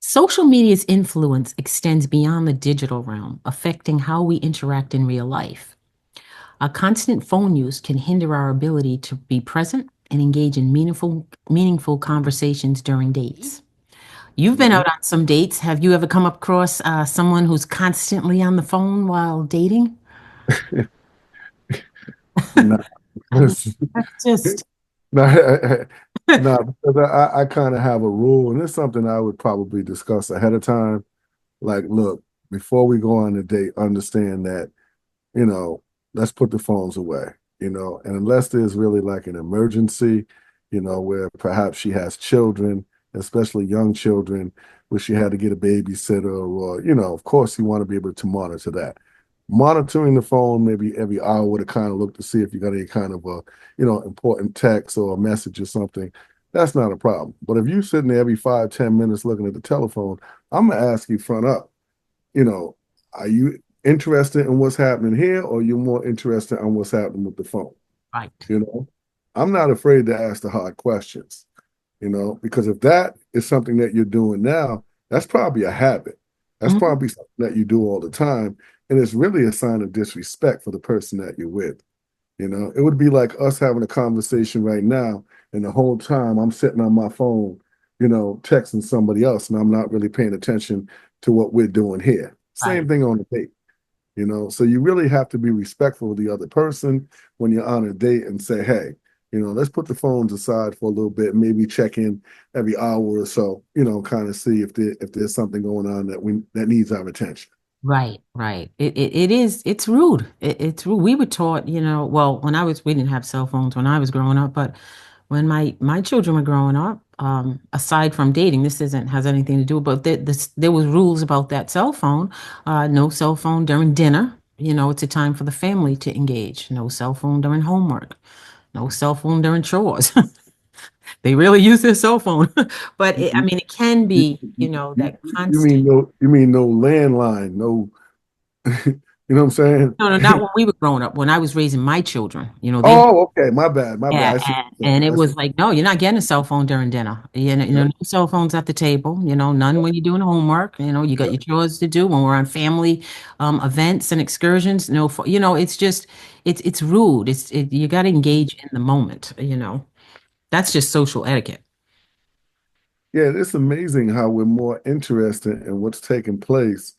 Social media's influence extends beyond the digital realm, affecting how we interact in real life. A constant phone use can hinder our ability to be present and engage in meaningful conversations during dates. You've been Mhm. out on some dates. Have you ever come across someone who's constantly on the phone while dating? Nah, I mean, that's just, nah, nah, because I kind of have a rule, and it's something I would probably discuss ahead of time. Like, look, before we go on a date, understand that, you know, let's put the phones away, and unless there's really like an emergency, where perhaps she has children, especially young children, where she had to get a babysitter, or, of course you want to be able to monitor that. Monitoring the phone maybe every hour to kind of look to see if you got any kind of a, important text or a message or something, that's not a problem. But if you're sitting there every 5, 10 minutes looking at the telephone, I'm gonna ask you front up, you know, are you interested in what's happening here, or you're more interested in what's happening with the phone? right. You know, I'm not afraid to ask the hard questions, because if that is something that you're doing now, that's probably a habit. That's Mhm. probably something that you do all the time. And it's really a sign of disrespect for the person that you're with. It would be like us having a conversation right now, and the whole time I'm sitting on my phone, texting somebody else, and I'm not really paying attention to what we're doing here. Right. Same thing on the date. So you really have to be respectful of the other person when you're on a date and say, hey, let's put the phones aside for a little bit, maybe check in every hour or so, kind of see if there's something going on that needs our attention. Right, right. It's rude. It's rude. We were taught, well, we didn't have cell phones when I was growing up, but when my children were growing up, aside from dating, this isn't has anything to do, but there was rules about that cell phone. No cell phone during dinner. It's a time for the family to engage. No cell phone during homework. No cell phone during chores. They really use their cell phone. But I You, mean, it can you, be, you, that you constant. mean no landline, no, you know what I'm saying? No, no, not when we were growing up. When I was raising my children, they Oh, okay, my bad. yeah, I see what you're and saying. it I see. was like, no, you're not getting a cell phone during dinner. No cell phones at the table. None Yeah, when you're doing homework. You got yeah. your chores to do when we're on family events and excursions. No, it's just it's rude. You got to engage in the moment. That's just social etiquette. Yeah, it's amazing how we're more interested in what's taking place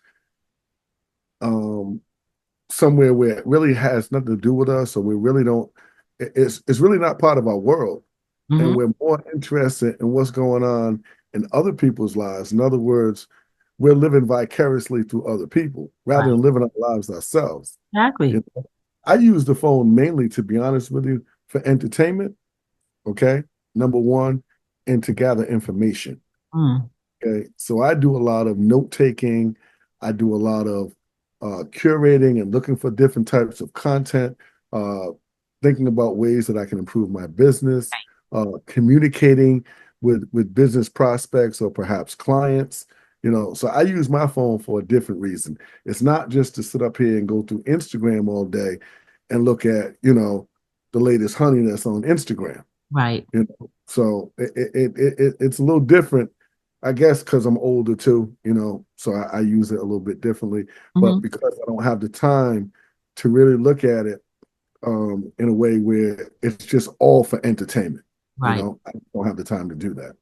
um, somewhere where it really has nothing to do with us, or we really don't. It's really not part of our world, and Hmm. we're more interested in what's going on in other people's lives. In other words, we're living vicariously through other people rather Right. than living our lives ourselves. Exactly. I use the phone mainly, to be honest with you, for entertainment. Okay, number one, and to gather information. Mm. Okay, so I do a lot of note taking. I do a lot of curating and looking for different types of content, uh, thinking about ways that I can improve my business, communicating with business prospects or perhaps clients. So I use my phone for a different reason. It's not just to sit up here and go through Instagram all day and look at, the latest honey that's on Instagram. Right. So it's a little different, I guess, because I'm older too, so I use it a little bit differently. But Hmm. because I don't have the time to really look at it in a way where it's just all for entertainment, Right. I don't have the time to do that.